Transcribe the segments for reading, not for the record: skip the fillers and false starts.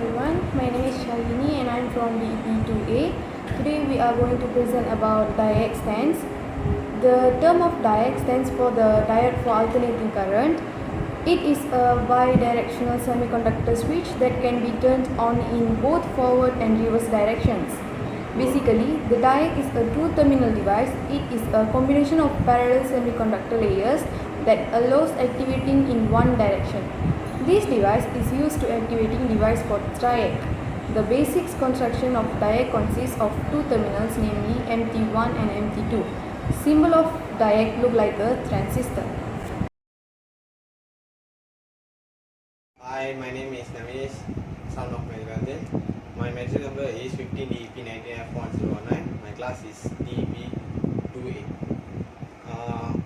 everyone, my name is Shalini and I am from DEP2A. Today we are going to present about diode stands. The term of diode stands for the diode for alternating current. It is a bidirectional semiconductor switch that can be turned on in both forward and reverse directions. Basically, the diode is a two-terminal device. It is a combination of parallel semiconductor layers that allows activating in one direction. This device is used to activating device for triac. The basic construction of diac consists of two terminals, namely MT1 and MT2. Symbol of diac look like a transistor. Hi, my name is Namesh, son of Melganjan. My metric number is 15 DEP 19F109. My class is DEP2A.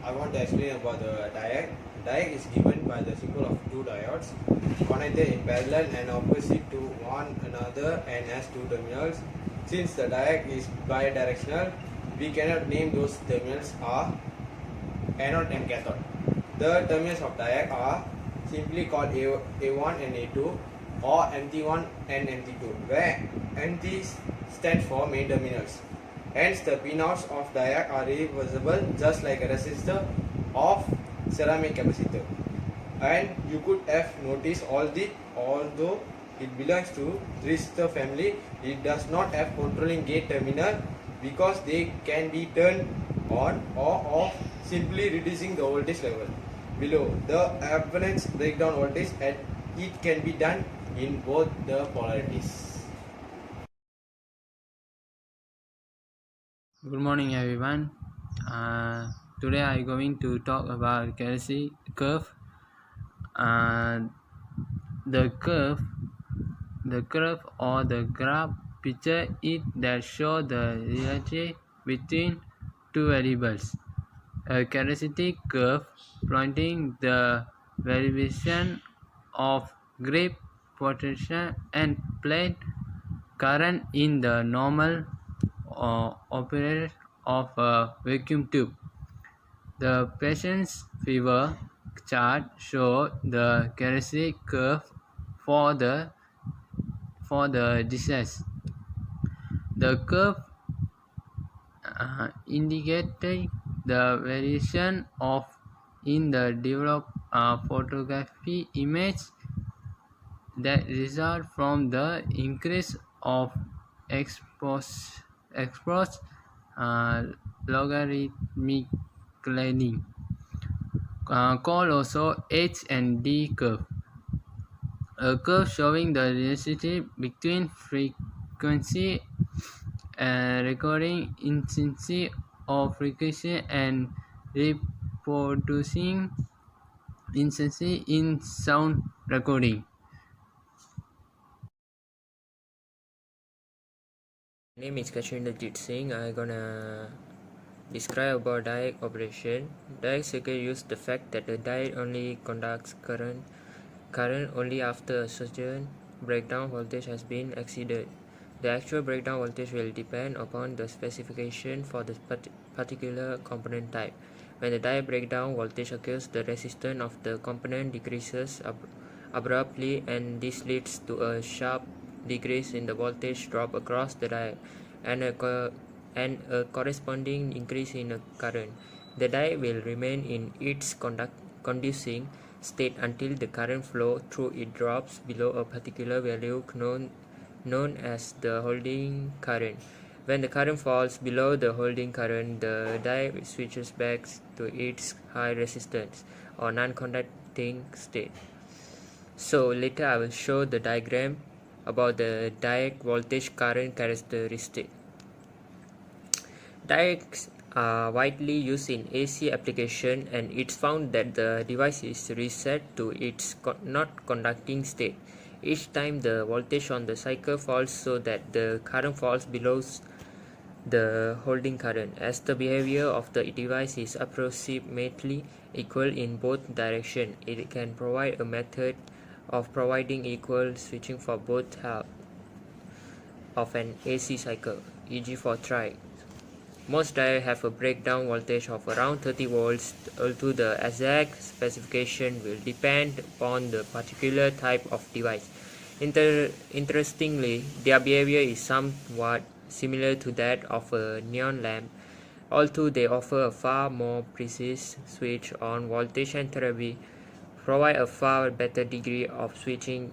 I want to explain about the diac. Diac is given by the symbol of two diodes connected in parallel and opposite to one another and has two terminals. Since the diac is bidirectional, we cannot name those terminals are anode and cathode. The terminals of diac are simply called A1 and A2 or MT1 and MT2, where MT stands for main terminals. Hence, the pinouts of diac are reversible just like a resistor of ceramic capacitor. And you could have noticed although it belongs to resistor family, it does not have controlling gate terminal because they can be turned on or off simply reducing the voltage level. Below, the apparent breakdown voltage and it can be done in both the polarities. Good morning, everyone. Today I am going to talk about characteristic curve. The curve or the graph picture it that show the relationship between two variables. A characteristic curve pointing the variation of grip potential and plate current in the normal operator of a vacuum tube. The patient's fever chart shows the characteristic curve for the disease. The curve indicating the variation of in the developed photography image that result from the increase of exposed logarithmic cleaning, called also H and D curve. A curve showing the relationship between frequency recording intensity of frequency and reproducing intensity in sound recording. My name is Kashinderjit Singh. I'm gonna describe about diode operation. Diode circuit use the fact that the diode only conducts current only after a certain breakdown voltage has been exceeded. The actual breakdown voltage will depend upon the specification for the particular component type. When the diode breakdown voltage occurs, the resistance of the component decreases abruptly, and this leads to a sharp decrease in the voltage drop across the diode and a corresponding increase in the current. The diode will remain in its conducing state until the current flow through it drops below a particular value known as the holding current. When the current falls below the holding current, the diode switches back to its high resistance or non-conducting state. So later I will show the diagram about the diode voltage current characteristic. Diodes are widely used in AC application, and it's found that the device is reset to its not conducting state each time the voltage on the cycle falls, so that the current falls below the holding current. As the behavior of the device is approximately equal in both directions, it can provide a method of providing equal switching for both halves of an AC cycle, e.g. for triac. Most diodes have a breakdown voltage of around 30 volts, although the exact specification will depend upon the particular type of device. Interestingly, their behavior is somewhat similar to that of a neon lamp, although they offer a far more precise switch on voltage and therapy, provide a far better degree of switching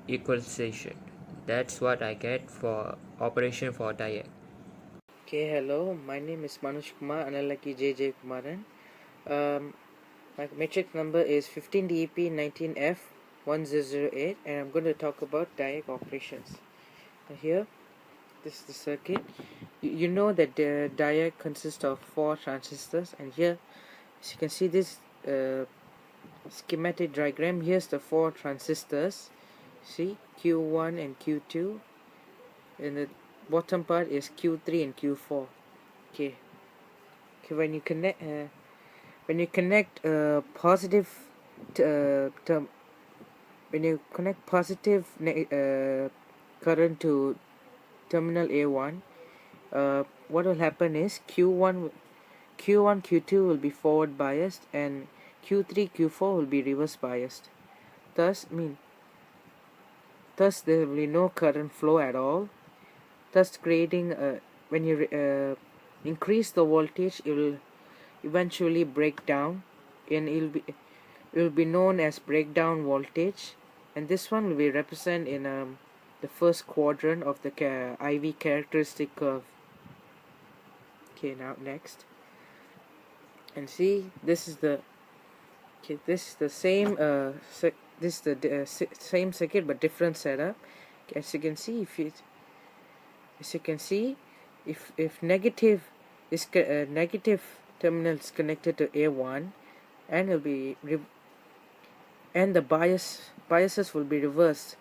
equalization. That's what I get for operation for diode. Okay, hello. My name is Manush Kumar, Analaki JJ Kumaran. My matrix number is 15DEP19F1008, and I'm going to talk about diode operations. Here, this is the circuit. You know that the diode consists of 4 transistors, and here, as you can see this schematic diagram, here's the 4 transistors. See, Q1 and Q2, and the bottom part is Q3 and Q4. Okay, when you connect positive term, when you connect positive current to terminal A1, what will happen is Q1 Q2 will be forward biased, and Q3 Q4 will be reverse biased. Thus there will be no current flow at all, thus creating when you increase the voltage, it will eventually break down, and it will be known as breakdown voltage, and this one will be represented in the first quadrant of the IV characteristic curve. Okay, now next, and see, this is the same same circuit but different setup. As you can see, if negative is negative terminal is connected to A1, and will be and the biases will be reversed.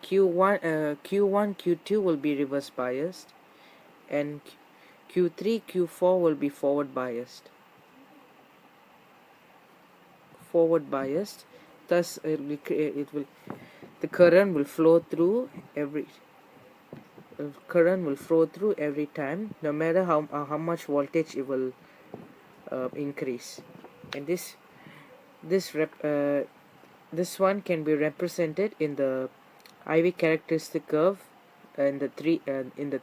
Q1 Q2 will be reverse biased, and Q3 Q4 will be forward biased. Thus the current will flow through every time, no matter how much voltage it will increase. And this one can be represented in the IV characteristic curve in the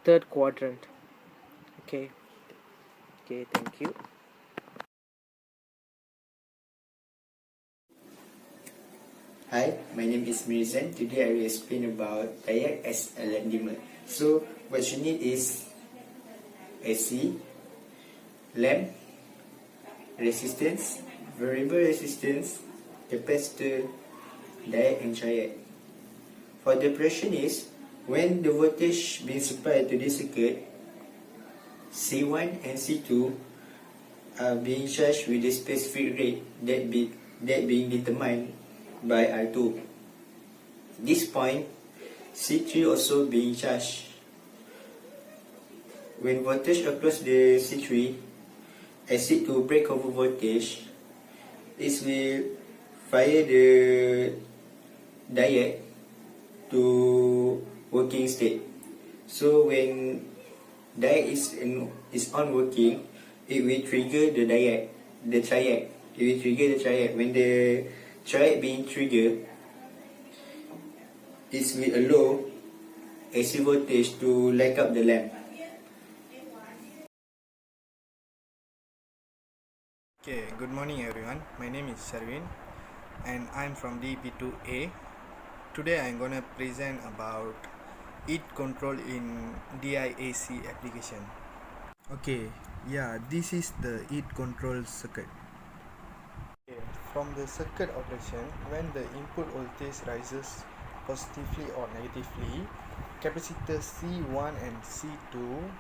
third quadrant. Okay, thank you. Hi, my name is Mirzan. Today I will explain about diode as a lamp dimmer. So what you need is AC, lamp, resistance, variable resistance, capacitor, diode and triode. For the operation is, when the voltage being supplied to this circuit, C1 and C2 are being charged with a specific rate that being determined by R2. This point, C3 also being charged. When voltage across the C3 exceed to breakover voltage, it will fire the diode to working state. So when diode is on working, it will trigger the triode. It will trigger the triode. When the triode being triggered, it will allow AC voltage to light up the lamp. Okay, good morning everyone. My name is Sharvin and I'm from DP2A. Today I'm gonna present about heat control in DIAC application. Okay, yeah, this is the heat control circuit. Okay, from the circuit operation, when the input voltage rises positively or negatively, capacitor C1 and C2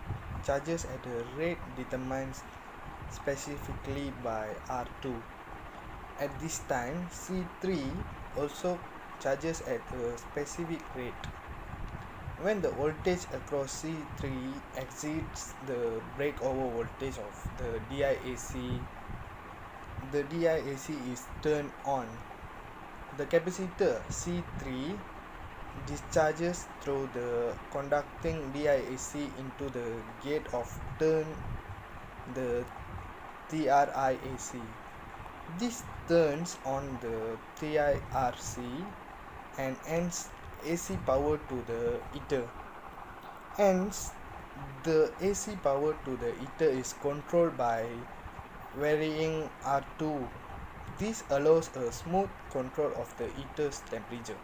charges at a rate determined specifically by R2. At this time, C3 also charges at a specific rate. When the voltage across C3 exceeds the breakover voltage of the DIAC is turned on. The capacitor C3 discharges through the conducting DIAC into the gate of turn, the TRIAC. This turns on the TIRC and ends AC power to the heater. Hence, the AC power to the heater is controlled by varying R2. This allows a smooth control of the heater's temperature.